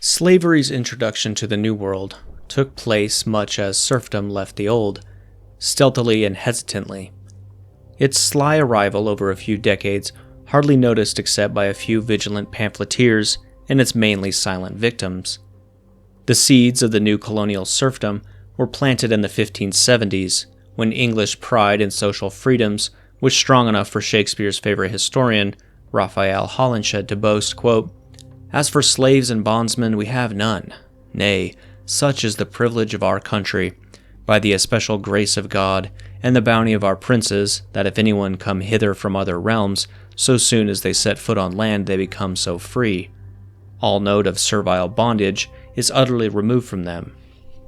Slavery's introduction to the New World took place much as serfdom left the Old, stealthily and hesitantly. Its sly arrival over a few decades hardly noticed except by a few vigilant pamphleteers and its mainly silent victims. The seeds of the new colonial serfdom were planted in the 1570s, when English pride in social freedoms was strong enough for Shakespeare's favorite historian, Raphael Holinshed, to boast, quote, "As for slaves and bondsmen, we have none. Nay, such is the privilege of our country, by the especial grace of God, and the bounty of our princes, that if anyone come hither from other realms, so soon as they set foot on land they become so free. All note of servile bondage is utterly removed from them."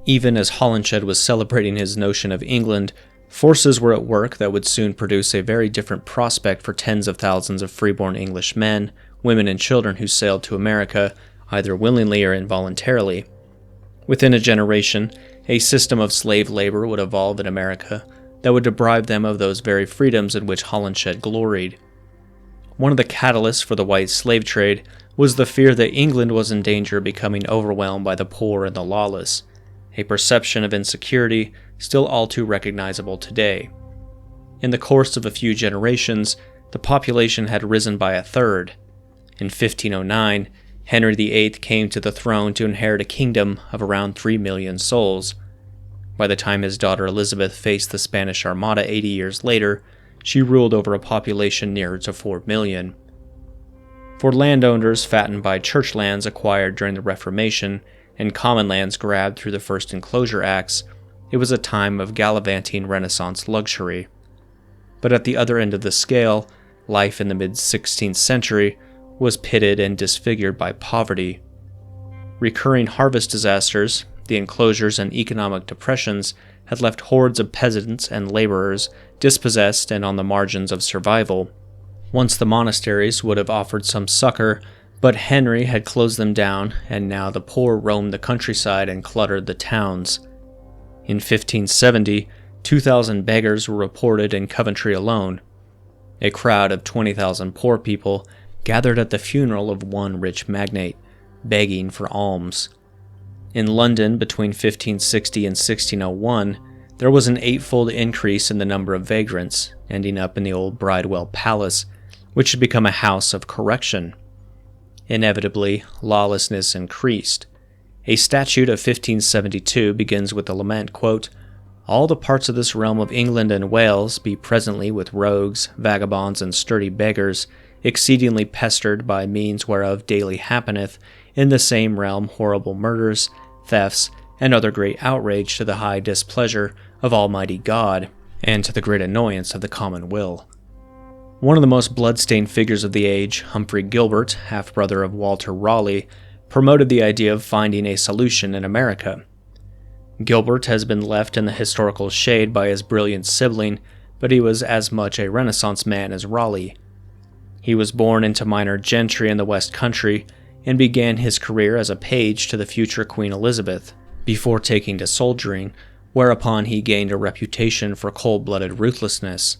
Even as Holinshed was celebrating his notion of England, forces were at work that would soon produce a very different prospect for tens of thousands of freeborn English men, women, and children who sailed to America, either willingly or involuntarily. Within a generation, a system of slave labor would evolve in America that would deprive them of those very freedoms in which Holinshed gloried. One of the catalysts for the white slave trade was the fear that England was in danger of becoming overwhelmed by the poor and the lawless, a perception of insecurity still all too recognizable today. In the course of a few generations, the population had risen by a third. In 1509, Henry VIII came to the throne to inherit a kingdom of around 3 million souls. By the time his daughter Elizabeth faced the Spanish Armada 80 years later, she ruled over a population nearer to 4 million. For landowners fattened by church lands acquired during the Reformation and common lands grabbed through the first enclosure acts, it was a time of gallivanting Renaissance luxury. But at the other end of the scale, life in the mid-16th century was pitted and disfigured by poverty. Recurring harvest disasters, the enclosures, and economic depressions had left hordes of peasants and laborers dispossessed and on the margins of survival. Once the monasteries would have offered some succor, but Henry had closed them down, and now the poor roamed the countryside and cluttered the towns. In 1570, 2,000 beggars were reported in Coventry alone. A crowd of 20,000 poor people gathered at the funeral of one rich magnate, begging for alms. In London between 1560 and 1601, there was an 8-fold increase in the number of vagrants, ending up in the old Bridewell Palace, which had become a house of correction. Inevitably, lawlessness increased. A statute of 1572 begins with the lament, quote, "All the parts of this realm of England and Wales be presently with rogues, vagabonds, and sturdy beggars, exceedingly pestered by means whereof daily happeneth in the same realm horrible murders, thefts, and other great outrage to the high displeasure of Almighty God, and to the great annoyance of the common will." One of the most blood-stained figures of the age, Humphrey Gilbert, half-brother of Walter Raleigh, promoted the idea of finding a solution in America. Gilbert has been left in the historical shade by his brilliant sibling, but he was as much a Renaissance man as Raleigh. He was born into minor gentry in the West Country and began his career as a page to the future Queen Elizabeth, before taking to soldiering, whereupon he gained a reputation for cold-blooded ruthlessness.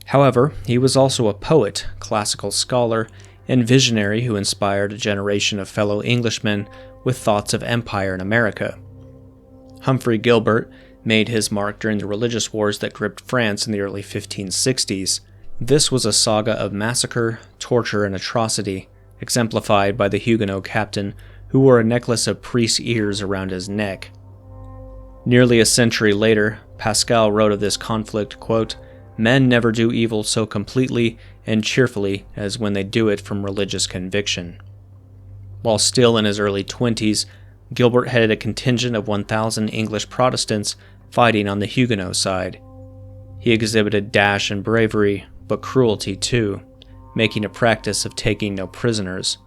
However, he was also a poet, classical scholar, and visionary who inspired a generation of fellow Englishmen with thoughts of empire in America. Humphrey Gilbert made his mark during the religious wars that gripped France in the early 1560s. This was a saga of massacre, torture, and atrocity, exemplified by the Huguenot captain who wore a necklace of priest's ears around his neck. Nearly a century later, Pascal wrote of this conflict, quote, "Men never do evil so completely and cheerfully as when they do it from religious conviction." While still in his early 20s, Gilbert headed a contingent of 1,000 English Protestants fighting on the Huguenot side. He exhibited dash and bravery, but cruelty too, making a practice of taking no prisoners.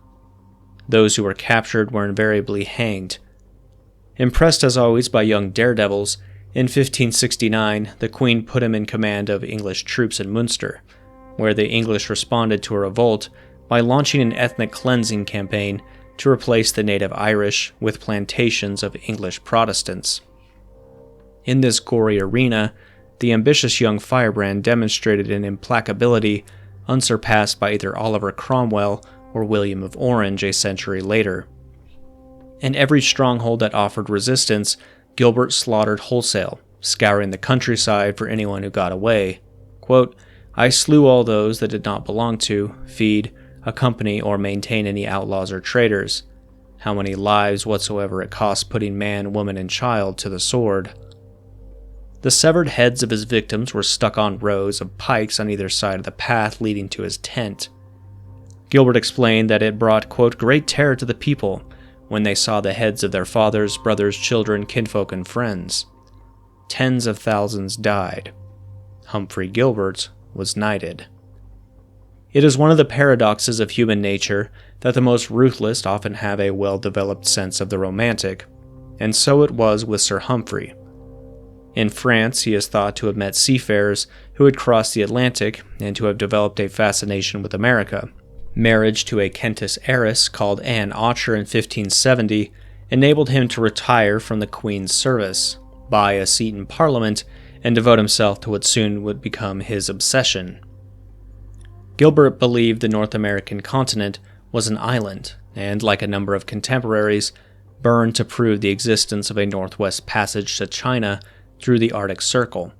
Those who were captured were invariably hanged. Impressed as always by young daredevils, in 1569 the Queen put him in command of English troops in Munster, where the English responded to a revolt by launching an ethnic cleansing campaign to replace the native Irish with plantations of English Protestants. In this gory arena, the ambitious young firebrand demonstrated an implacability unsurpassed by either Oliver Cromwell or William of Orange a century later. and every stronghold that offered resistance, Gilbert slaughtered wholesale, scouring the countryside for anyone who got away. Quote, "I slew all those that did not belong to, feed, accompany, or maintain any outlaws or traitors. How many lives whatsoever it cost putting man, woman, and child to the sword." The severed heads of his victims were stuck on rows of pikes on either side of the path leading to his tent. Gilbert explained that it brought, quote, "great terror to the people when they saw the heads of their fathers, brothers, children, kinfolk, and friends. Tens of thousands died. Humphrey Gilbert was knighted." It is one of the paradoxes of human nature that the most ruthless often have a well-developed sense of the romantic, and so it was with Sir Humphrey. In France, he is thought to have met seafarers who had crossed the Atlantic and to have developed a fascination with America. Marriage to a Kentish heiress called Anne Archer in 1570 enabled him to retire from the Queen's service, buy a seat in Parliament, and devote himself to what soon would become his obsession. Gilbert believed the North American continent was an island, and, like a number of contemporaries, burned to prove the existence of a northwest passage to China through the Arctic Circle.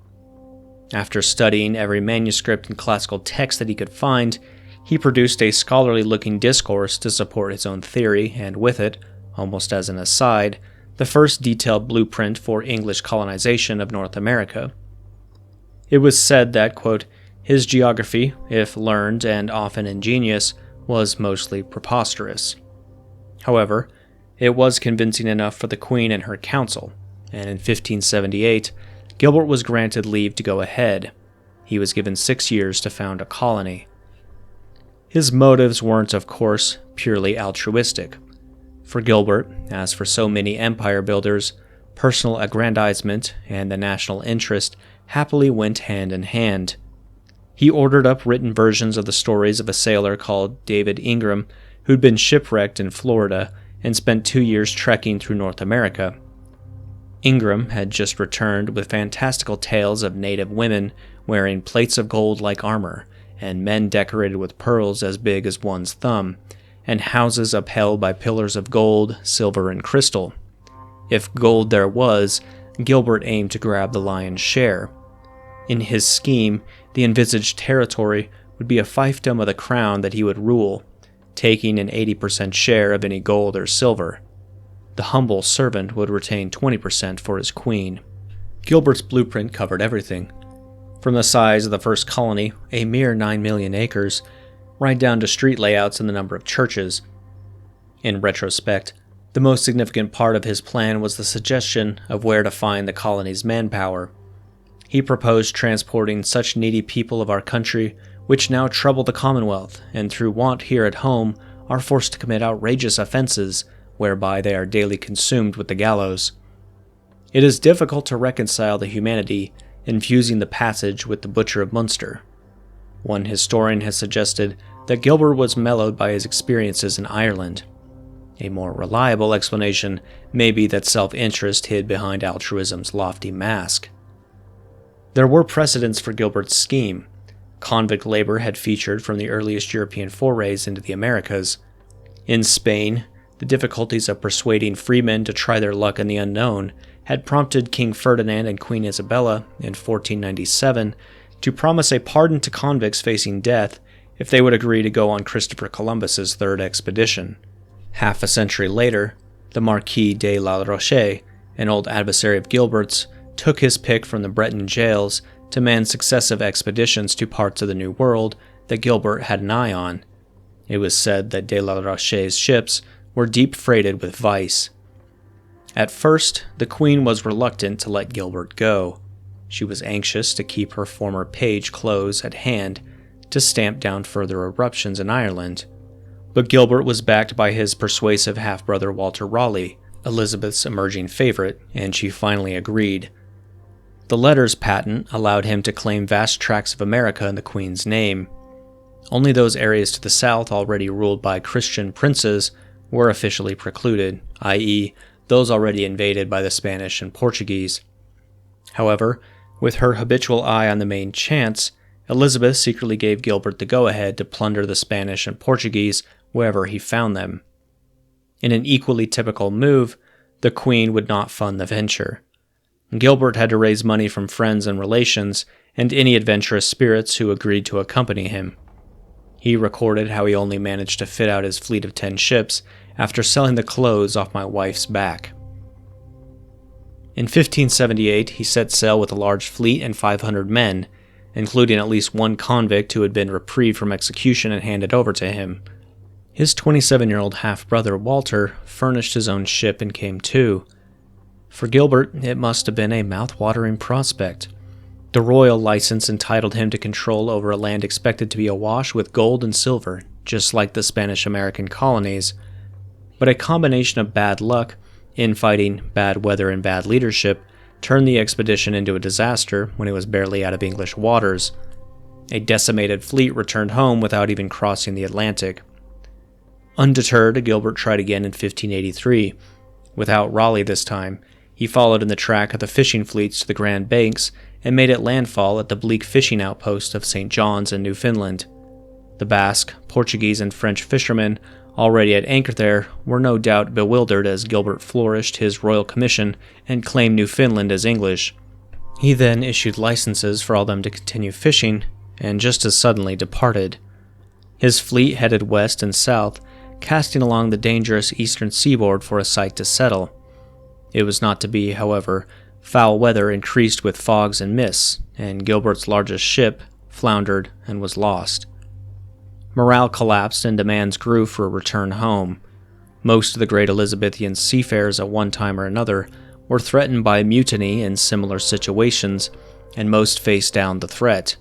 After studying every manuscript and classical text that he could find, he produced a scholarly-looking discourse to support his own theory, and with it, almost as an aside, the first detailed blueprint for English colonization of North America. It was said that, quote, "his geography, if learned and often ingenious, was mostly preposterous." However, it was convincing enough for the Queen and her council, and in 1578, Gilbert was granted leave to go ahead. He was given 6 years to found a colony. His motives weren't, of course, purely altruistic. For Gilbert, as for so many empire builders, personal aggrandizement and the national interest happily went hand in hand. He ordered up written versions of the stories of a sailor called David Ingram, who'd been shipwrecked in Florida and spent 2 years trekking through North America. Ingram had just returned with fantastical tales of native women wearing plates of gold like armor, and men decorated with pearls as big as one's thumb, and houses upheld by pillars of gold, silver, and crystal. If gold there was, Gilbert aimed to grab the lion's share. In his scheme, the envisaged territory would be a fiefdom of the crown that he would rule, taking an 80% share of any gold or silver. The humble servant would retain 20% for his queen. Gilbert's blueprint covered everything, from the size of the first colony, a mere 9 million acres, right down to street layouts and the number of churches. In retrospect, the most significant part of his plan was the suggestion of where to find the colony's manpower. He proposed transporting such needy people of our country, which now trouble the Commonwealth, and through want here at home are forced to commit outrageous offenses, whereby they are daily consumed with the gallows. It is difficult to reconcile the humanity infusing the passage with the Butcher of Munster. One historian has suggested that Gilbert was mellowed by his experiences in Ireland. A more reliable explanation may be that self-interest hid behind altruism's lofty mask. There were precedents for Gilbert's scheme. Convict labor had featured from the earliest European forays into the Americas. In Spain, the difficulties of persuading freemen to try their luck in the unknown had prompted King Ferdinand and Queen Isabella in 1497 to promise a pardon to convicts facing death if they would agree to go on Christopher Columbus's third expedition. Half a century later, the Marquis de la Roche, an old adversary of Gilbert's, took his pick from the Breton jails to man successive expeditions to parts of the New World that Gilbert had an eye on. It was said that de la Roche's ships were deep freighted with vice. At first, the Queen was reluctant to let Gilbert go. She was anxious to keep her former page close at hand to stamp down further eruptions in Ireland. But Gilbert was backed by his persuasive half-brother Walter Raleigh, Elizabeth's emerging favorite, and she finally agreed. The letters patent allowed him to claim vast tracts of America in the Queen's name. Only those areas to the south already ruled by Christian princes were officially precluded, i.e., those already invaded by the Spanish and Portuguese. However, with her habitual eye on the main chance, Elizabeth secretly gave Gilbert the go-ahead to plunder the Spanish and Portuguese wherever he found them. In an equally typical move, the Queen would not fund the venture. Gilbert had to raise money from friends and relations, and any adventurous spirits who agreed to accompany him. He recorded how he only managed to fit out his fleet of 10 ships after selling the clothes off my wife's back. In 1578, he set sail with a large fleet and 500 men, including at least one convict who had been reprieved from execution and handed over to him. His 27-year-old half-brother, Walter, furnished his own ship and came too. For Gilbert, it must have been a mouth-watering prospect. The royal license entitled him to control over a land expected to be awash with gold and silver, just like the Spanish-American colonies. But a combination of bad luck, infighting, bad weather, and bad leadership turned the expedition into a disaster when it was barely out of English waters. A decimated fleet returned home without even crossing the Atlantic. Undeterred, Gilbert tried again in 1583. Without Raleigh this time, he followed in the track of the fishing fleets to the Grand Banks and made it landfall at the bleak fishing outpost of St. John's in Newfoundland. The Basque, Portuguese, and French fishermen, already at anchor there, were no doubt bewildered as Gilbert flourished his royal commission and claimed Newfoundland as English. He then issued licenses for all them to continue fishing, and just as suddenly departed. His fleet headed west and south, casting along the dangerous eastern seaboard for a site to settle. It was not to be, however. Foul weather increased with fogs and mists, and Gilbert's largest ship floundered and was lost. Morale collapsed and demands grew for a return home. Most of the great Elizabethan seafarers at one time or another were threatened by mutiny in similar situations, and most faced down the threat.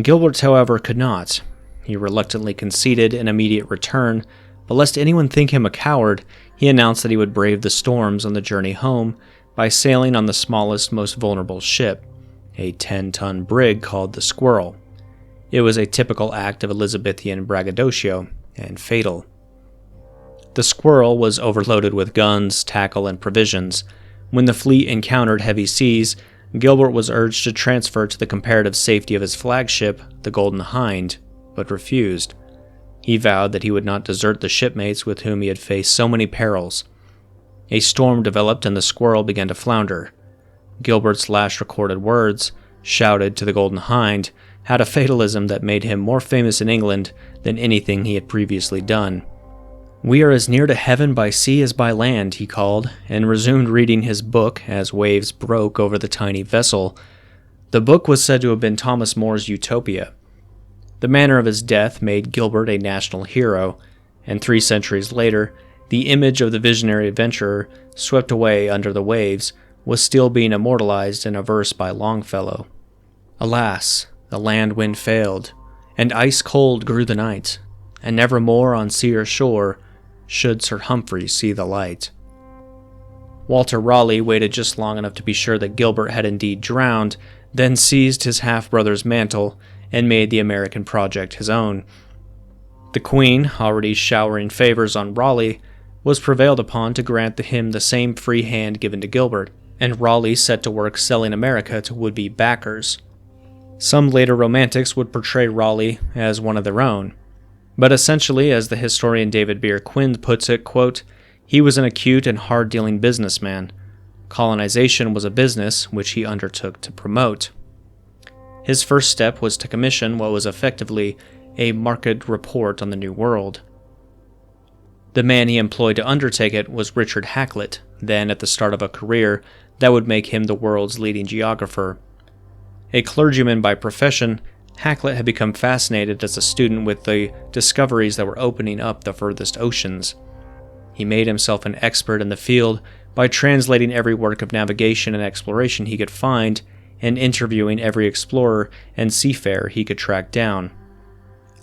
Gilbert, however, could not. He reluctantly conceded an immediate return, but lest anyone think him a coward, he announced that he would brave the storms on the journey home by sailing on the smallest, most vulnerable ship, a 10-ton brig called the Squirrel. It was a typical act of Elizabethan braggadocio, and fatal. The Squirrel was overloaded with guns, tackle, and provisions. When the fleet encountered heavy seas, Gilbert was urged to transfer to the comparative safety of his flagship, the Golden Hind, but refused. He vowed that he would not desert the shipmates with whom he had faced so many perils. A storm developed and the Squirrel began to flounder. Gilbert's last recorded words, shouted to the Golden Hind, had a fatalism that made him more famous in England than anything he had previously done. "We are as near to heaven by sea as by land," he called, and resumed reading his book as waves broke over the tiny vessel. The book was said to have been Thomas More's Utopia. The manner of his death made Gilbert a national hero, and 3 centuries later, the image of the visionary adventurer, swept away under the waves, was still being immortalized in a verse by Longfellow. "Alas, the land wind failed, and ice-cold grew the night, and never more on sea or shore should Sir Humphrey see the light." Walter Raleigh waited just long enough to be sure that Gilbert had indeed drowned, then seized his half-brother's mantle and made the American project his own. The Queen, already showering favors on Raleigh, was prevailed upon to grant him the same free hand given to Gilbert, and Raleigh set to work selling America to would-be backers. Some later romantics would portray Raleigh as one of their own, but essentially, as the historian David Beer Quinn puts it, quote, "He was an acute and hard-dealing businessman. Colonization was a business which he undertook to promote." His first step was to commission what was effectively a market report on the New World. The man he employed to undertake it was Richard Hakluyt, then at the start of a career that would make him the world's leading geographer. A clergyman by profession, Hakluyt had become fascinated as a student with the discoveries that were opening up the furthest oceans. He made himself an expert in the field by translating every work of navigation and exploration he could find and interviewing every explorer and seafarer he could track down.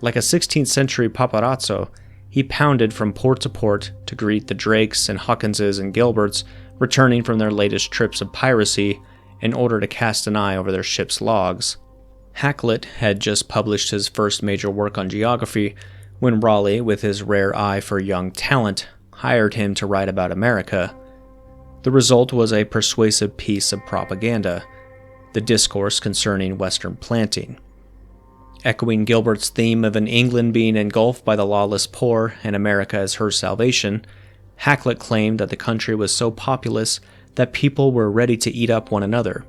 Like a 16th century paparazzo, he pounded from port to port to greet the Drakes and Hawkinses and Gilberts returning from their latest trips of piracy in order to cast an eye over their ship's logs. Hakluyt had just published his first major work on geography when Raleigh, with his rare eye for young talent, hired him to write about America. The result was a persuasive piece of propaganda, the discourse concerning Western planting. Echoing Gilbert's theme of an England being engulfed by the lawless poor and America as her salvation, Hakluyt claimed that the country was so populous that people were ready to eat up one another.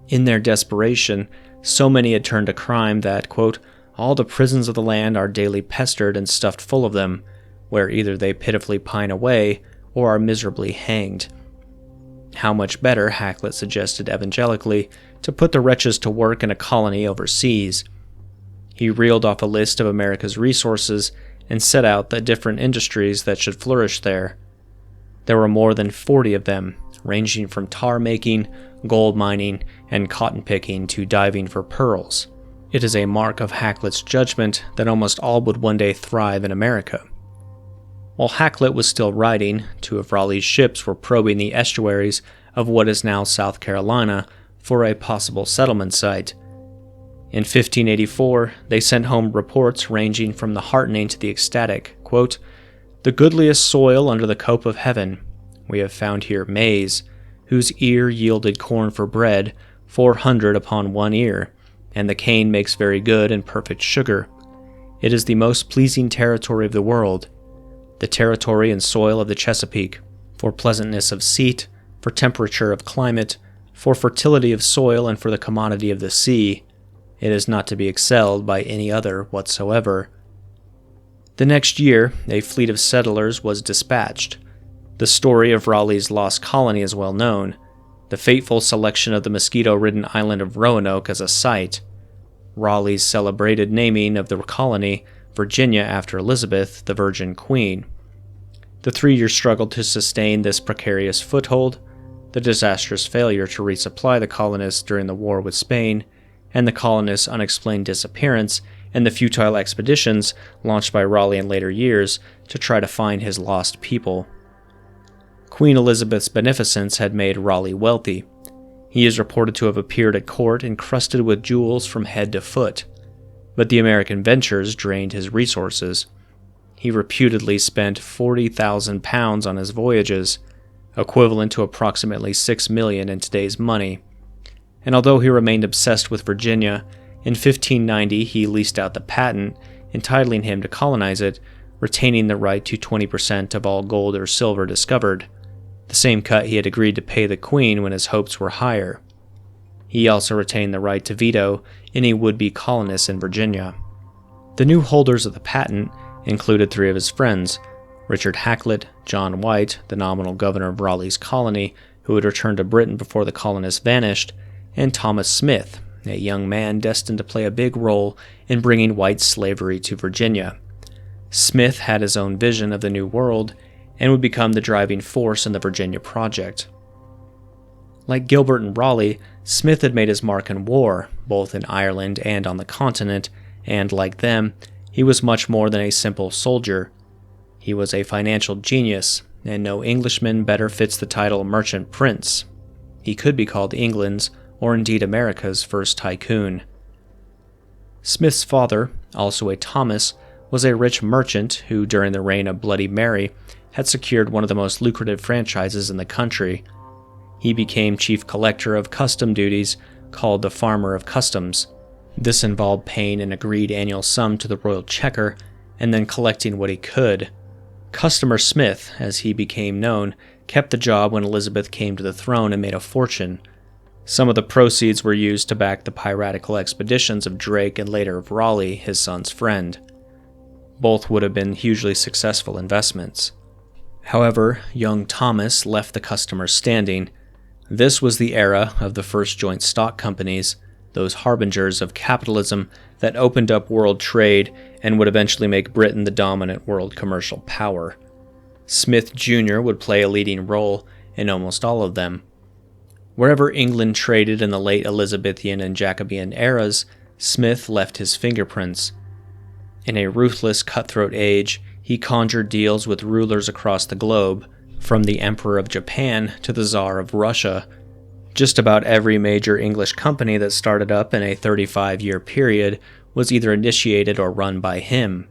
In their desperation, so many had turned to crime that, quote, all the prisons of the land are daily pestered and stuffed full of them, where either they pitifully pine away or are miserably hanged. How much better, Hakluyt suggested evangelically, to put the wretches to work in a colony overseas. He reeled off a list of America's resources and set out the different industries that should flourish there. There were more than 40 of them, ranging from tar making, gold mining, and cotton picking to diving for pearls. It is a mark of Hakluyt's judgment that almost all would one day thrive in America. While Hakluyt was still writing, 2 of Raleigh's ships were probing the estuaries of what is now South Carolina for a possible settlement site. In 1584, they sent home reports ranging from the heartening to the ecstatic, quote, the goodliest soil under the cope of heaven. We have found here maize, whose ear yielded corn for bread, 400 upon 1 ear, and the cane makes very good and perfect sugar. It is the most pleasing territory of the world, the territory and soil of the Chesapeake, for pleasantness of seat, for temperature of climate, for fertility of soil, and for the commodity of the sea. It is not to be excelled by any other whatsoever. The next year, a fleet of settlers was dispatched. The story of Raleigh's lost colony is well known, the fateful selection of the mosquito-ridden island of Roanoke as a site, Raleigh's celebrated naming of the colony Virginia after Elizabeth, the Virgin Queen. The 3-year struggle to sustain this precarious foothold, the disastrous failure to resupply the colonists during the war with Spain, and the colonists' unexplained disappearance, and the futile expeditions launched by Raleigh in later years to try to find his lost people. Queen Elizabeth's beneficence had made Raleigh wealthy. He is reported to have appeared at court encrusted with jewels from head to foot, but the American ventures drained his resources. He reputedly spent £40,000 on his voyages, equivalent to approximately $6 million in today's money. And although he remained obsessed with Virginia, in 1590 he leased out the patent, entitling him to colonize it, retaining the right to 20% of all gold or silver discovered, the same cut he had agreed to pay the Queen when his hopes were higher. He also retained the right to veto any would-be colonists in Virginia. The new holders of the patent included 3 of his friends, Richard Hakluyt, John White, the nominal governor of Raleigh's colony, who had returned to Britain before the colonists vanished, and Thomas Smith, a young man destined to play a big role in bringing white slavery to Virginia. Smith had his own vision of the New World and would become the driving force in the Virginia project. Like Gilbert and Raleigh, Smith had made his mark in war, both in Ireland and on the continent, and like them, he was much more than a simple soldier. He was a financial genius, and no Englishman better fits the title merchant prince. He could be called England's, or indeed America's, first tycoon. Smith's father, also a Thomas, was a rich merchant who, during the reign of Bloody Mary, had secured one of the most lucrative franchises in the country. He became chief collector of custom duties, called the Farmer of Customs. This involved paying an agreed annual sum to the royal checker, and then collecting what he could. Customer Smith, as he became known, kept the job when Elizabeth came to the throne and made a fortune. Some of the proceeds were used to back the piratical expeditions of Drake and later of Raleigh, his son's friend. Both would have been hugely successful investments. However, young Thomas left the customers standing. This was the era of the first joint stock companies, those harbingers of capitalism that opened up world trade and would eventually make Britain the dominant world commercial power. Smith Jr. would play a leading role in almost all of them. Wherever England traded in the late Elizabethan and Jacobean eras, Smith left his fingerprints. In a ruthless, cutthroat age, he conjured deals with rulers across the globe, from the Emperor of Japan to the Tsar of Russia. Just about every major English company that started up in a 35-year period was either initiated or run by him.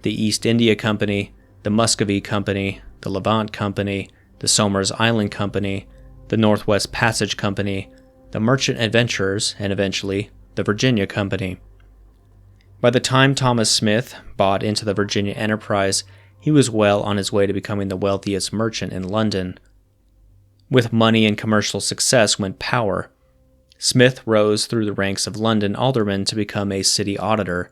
The East India Company, the Muscovy Company, the Levant Company, the Somers Island Company, the Northwest Passage Company, the Merchant Adventurers, and eventually the Virginia Company. By the time Thomas Smith bought into the Virginia enterprise, he was well on his way to becoming the wealthiest merchant in London. With money and commercial success went power. Smith rose through the ranks of London aldermen to become a city auditor,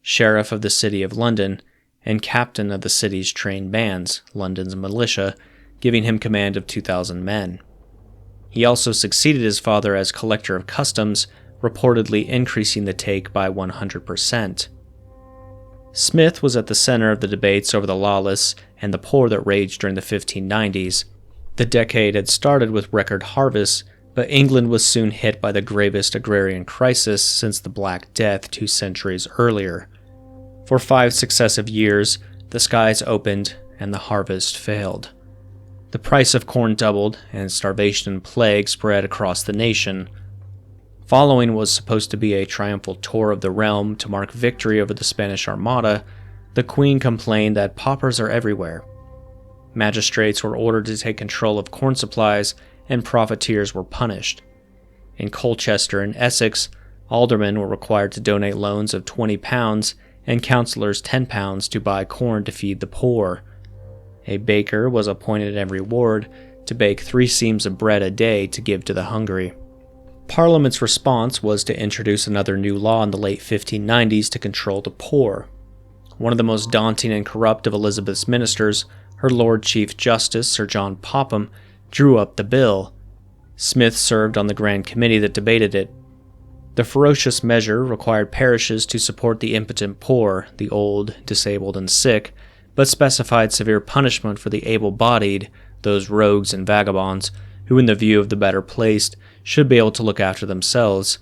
sheriff of the City of London, and captain of the city's trained bands, London's militia, giving him command of 2,000 men. He also succeeded his father as collector of customs, reportedly increasing the take by 100%. Smith was at the center of the debates over the lawless and the poor that raged during the 1590s. The decade had started with record harvests, but England was soon hit by the gravest agrarian crisis since the Black Death 2 centuries earlier. For 5 successive years, the skies opened and the harvest failed. The price of corn doubled, and starvation and plague spread across the nation. Following was supposed to be a triumphal tour of the realm to mark victory over the Spanish Armada. The Queen complained that paupers are everywhere. Magistrates were ordered to take control of corn supplies, and profiteers were punished. In Colchester and Essex, aldermen were required to donate loans of £20 and councillors £10 to buy corn to feed the poor. A baker was appointed in every ward to bake 3 seams of bread a day to give to the hungry. Parliament's response was to introduce another new law in the late 1590s to control the poor. One of the most daunting and corrupt of Elizabeth's ministers, her Lord Chief Justice Sir John Popham, drew up the bill. Smith served on the Grand Committee that debated it. The ferocious measure required parishes to support the impotent poor, the old, disabled, and sick, but specified severe punishment for the able-bodied, those rogues and vagabonds, who in the view of the better placed, should be able to look after themselves.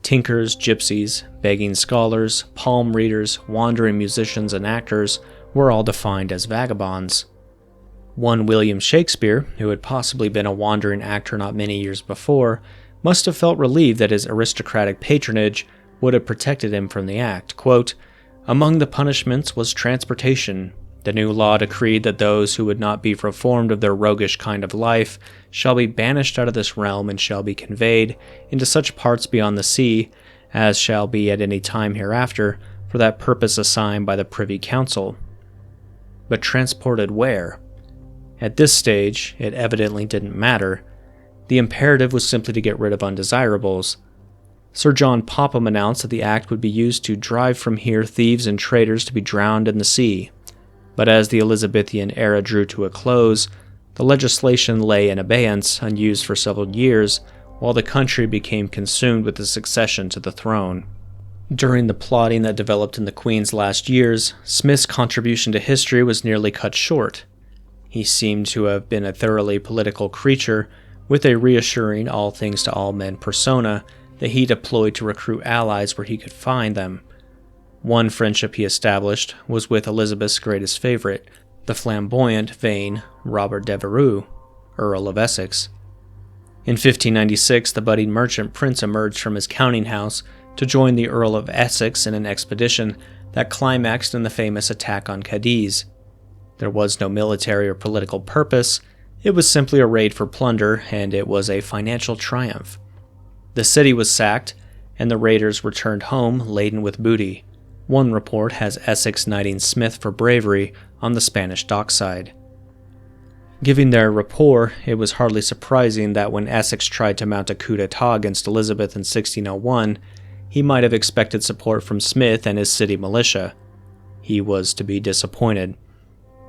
Tinkers, gypsies, begging scholars, palm readers, wandering musicians, and actors were all defined as vagabonds. One William Shakespeare, who had possibly been a wandering actor not many years before, must have felt relieved that his aristocratic patronage would have protected him from the act. Quote, "Among the punishments was transportation. The new law decreed that those who would not be reformed of their roguish kind of life shall be banished out of this realm and shall be conveyed into such parts beyond the sea as shall be at any time hereafter for that purpose assigned by the Privy Council." But transported where? At this stage, it evidently didn't matter. The imperative was simply to get rid of undesirables. Sir John Popham announced that the act would be used to drive from here thieves and traitors to be drowned in the sea. But as the Elizabethan era drew to a close, the legislation lay in abeyance, unused for several years, while the country became consumed with the succession to the throne. During the plotting that developed in the Queen's last years, Smith's contribution to history was nearly cut short. He seemed to have been a thoroughly political creature, with a reassuring all things to all men persona that he deployed to recruit allies where he could find them. One friendship he established was with Elizabeth's greatest favorite, the flamboyant, vain Robert Devereux, Earl of Essex. In 1596, the budding merchant prince emerged from his counting house to join the Earl of Essex in an expedition that climaxed in the famous attack on Cadiz. There was no military or political purpose. It was simply a raid for plunder, and it was a financial triumph. The city was sacked, and the raiders returned home laden with booty. One report has Essex knighting Smith for bravery on the Spanish dockside. Given their rapport, it was hardly surprising that when Essex tried to mount a coup d'etat against Elizabeth in 1601, he might have expected support from Smith and his city militia. He was to be disappointed.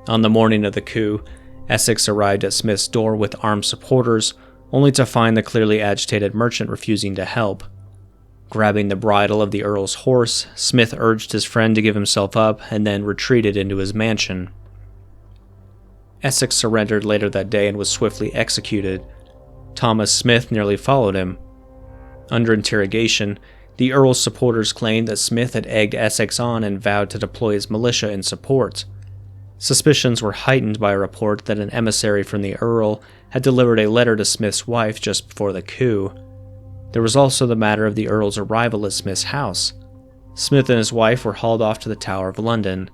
On the morning of the coup, Essex arrived at Smith's door with armed supporters, only to find the clearly agitated merchant refusing to help. Grabbing the bridle of the Earl's horse, Smith urged his friend to give himself up and then retreated into his mansion. Essex surrendered later that day and was swiftly executed. Thomas Smith nearly followed him. Under interrogation, the Earl's supporters claimed that Smith had egged Essex on and vowed to deploy his militia in support. Suspicions were heightened by a report that an emissary from the Earl had delivered a letter to Smith's wife just before the coup. There was also the matter of the Earl's arrival at Smith's house. Smith and his wife were hauled off to the Tower of London.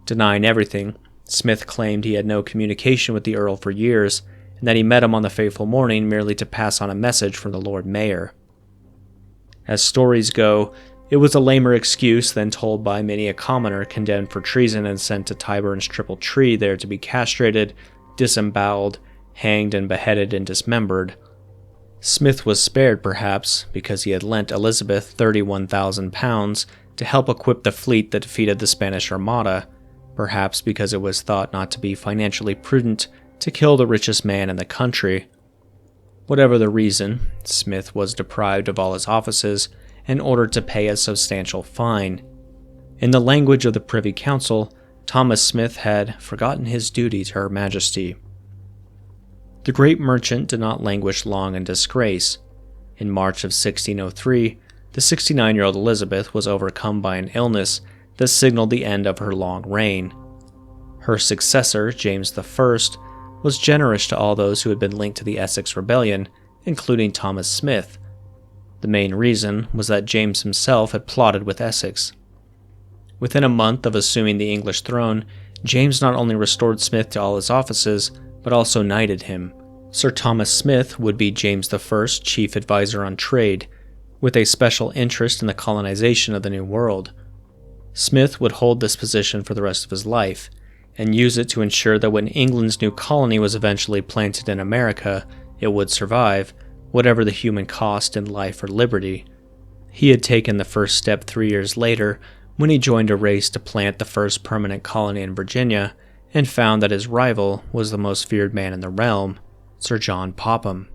Denying everything, Smith claimed he had no communication with the Earl for years, and that he met him on the fateful morning merely to pass on a message from the Lord Mayor. As stories go, It was a lamer excuse than told by many a commoner condemned for treason and sent to Tyburn's Triple Tree there to be castrated, disemboweled, hanged and beheaded and dismembered. Smith was spared, perhaps, because he had lent Elizabeth £31,000 to help equip the fleet that defeated the Spanish Armada, perhaps because it was thought not to be financially prudent to kill the richest man in the country. Whatever the reason, Smith was deprived of all his offices and ordered to pay a substantial fine. In the language of the Privy Council, Thomas Smith had forgotten his duty to Her Majesty. The great merchant did not languish long in disgrace. In March of 1603, the 69-year-old Elizabeth was overcome by an illness that signaled the end of her long reign. Her successor, James I, was generous to all those who had been linked to the Essex Rebellion, including Thomas Smith. The main reason was that James himself had plotted with Essex. Within a month of assuming the English throne, James not only restored Smith to all his offices, but also knighted him. Sir Thomas Smith would be James I's chief advisor on trade, with a special interest in the colonization of the New World. Smith would hold this position for the rest of his life, and use it to ensure that when England's new colony was eventually planted in America, it would survive, whatever the human cost in life or liberty. He had taken the first step 3 years later when he joined a race to plant the first permanent colony in Virginia, and found that his rival was the most feared man in the realm, Sir John Popham.